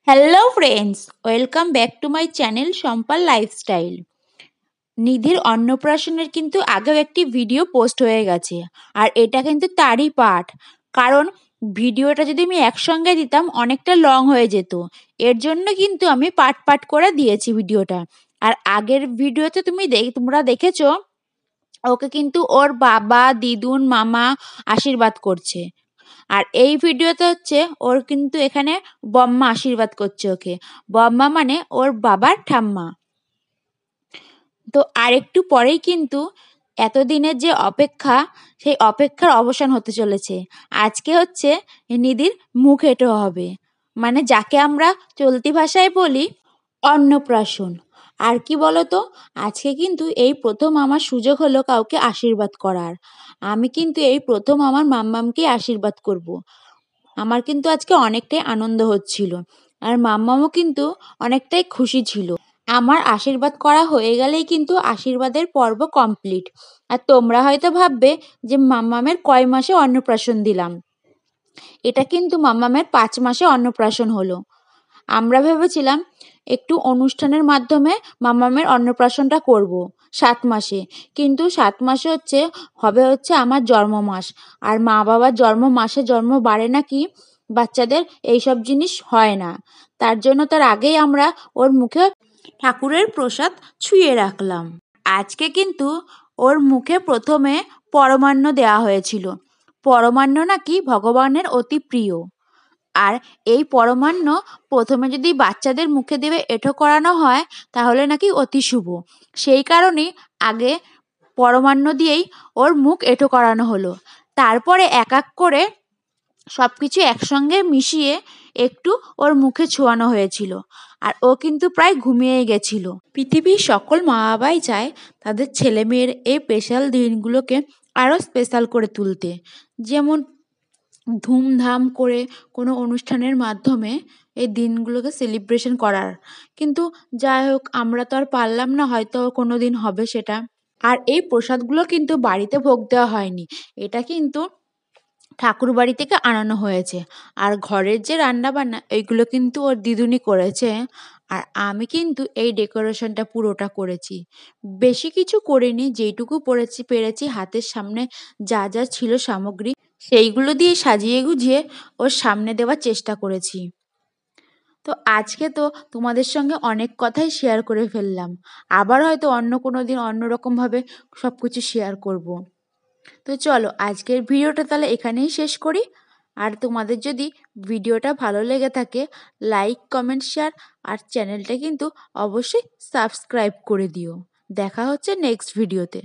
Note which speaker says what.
Speaker 1: Hello friends, welcome back to my channel সম্পাল lifestyle. নিধির অন্নপ্রাশনের কিন্তু আগেও একটি ভিডিও পোস্ট হয়ে গেছে, আর এটা কিন্তু তারই পার্ট। কারণ ভিডিওটা যদি আমি একসঙ্গে দিতাম অনেকটা লং হয়ে যেত, এর জন্য কিন্তু আমি পার্ট পার্ট করে দিয়েছি ভিডিওটা। আর আগের ভিডিওতে তোমরা দেখেছো ওকে কিন্তু ওর বাবা, দিদুন, মামা আশীর্বাদ করছে। আর এই ভিডিওতে হচ্ছে ওর কিন্তু এখানে বম্মা আশীর্বাদ করছে ওকে। বম্মা মানে ওর বাবার ঠাম্মা। তো আরেকটু পরেই কিন্তু এতদিনের যে অপেক্ষা, সেই অপেক্ষার অবসান হতে চলেছে। আজকে হচ্ছে নিধির মুখ এঁটো হবে, মানে যাকে আমরা চলতি ভাষায় বলি অন্নপ্রাশন। আর কি বলতো, আজকে কিন্তু এই প্রথম আমার সুযোগ হলো কাউকে আশীর্বাদ করার। আমি কিন্তু এই প্রথম আমার মাম্মামকে আশীর্বাদ করব। আমার কিন্তু আজকে অনেকটাই আনন্দ হচ্ছিল, আর মাম্মামও কিন্তু অনেকটাই খুশি ছিল। আমার আশীর্বাদ করা হয়ে গেলেই কিন্তু আশীর্বাদের পর্ব কমপ্লিট। আর তোমরা হয়তো ভাববে যে মাম্মামের কয় মাসে অন্নপ্রাশন দিলাম। এটা কিন্তু মাম্মামের 5 মাসে অন্নপ্রাশন হলো। আমরা ভেবেছিলাম একটু অনুষ্ঠানের মাধ্যমে মাম্মামের অন্নপ্রাশনটা করব 7 মাসে, কিন্তু 7 মাসে হবে আমার জন্ম মাস। আর মা বাবার জন্ম মাসে জন্ম বাড়ে নাকি বাচ্চাদের এইসব জিনিস হয় না। তার জন্য তার আগেই আমরা ওর মুখে ঠাকুরের প্রসাদ ছুঁয়ে রাখলাম। আজকে কিন্তু ওর মুখে প্রথমে পরমান্ন দেওয়া হয়েছিল। পরমান্ন নাকি ভগবানের অতি প্রিয়। আর এই পরমান্ন প্রথমে যদি বাচ্চাদের মুখে দিয়ে এঁঠো করানো হয় তাহলে নাকি অতি শুভ। সেই কারণেই আগে পরমান্ন দিয়েই ওর মুখ এঁঠো করানো হলো। তারপরে এক এক করে সব কিছু একসঙ্গে মিশিয়ে একটু ওর মুখে ছোঁয়ানো হয়েছিল। আর ও কিন্তু প্রায় ঘুমিয়ে গেছিল। পৃথিবীর সকল মা বাবাই চায় তাদের ছেলে মেয়ের এই স্পেশাল দিনগুলোকে আরও স্পেশাল করে তুলতে, যেমন ধুমধাম করে কোনো অনুষ্ঠানের মাধ্যমে এই দিনগুলোকে সেলিব্রেশন করার। কিন্তু যাই হোক, আমরা তো আর পারলাম না, হয়তো কোনো দিন হবে সেটা। আর এই প্রসাদগুলো কিন্তু বাড়িতে ভোগ দেওয়া হয়নি, এটা কিন্তু ঠাকুর বাড়ি থেকে আনানো হয়েছে। আর ঘরের যে রান্না বান্না এইগুলো কিন্তু ওর দিদুনি করেছে। আর আমি কিন্তু এই ডেকোরেশনটা পুরোটা করেছি, বেশি কিছু করিনি। যেইটুকু পেরেছি হাতের সামনে যা যা ছিল সামগ্রী, সেইগুলো দিয়ে সাজিয়ে গুজিয়ে ওর সামনে দেওয়ার চেষ্টা করেছি। তো আজকে তো তোমাদের সঙ্গে অনেক কথাই শেয়ার করে ফেললাম। আবার হয়তো অন্য কোনো দিন অন্যরকমভাবে সব কিছু শেয়ার করব। তো চলো আজকের ভিডিওটা তাহলে এখানেই শেষ করি। আর তোমাদের যদি ভিডিওটা ভালো লেগে থাকে, লাইক, কমেন্ট, শেয়ার, আর চ্যানেলটা কিন্তু অবশ্যই সাবস্ক্রাইব করে দিও। দেখা হচ্ছে নেক্সট ভিডিওতে।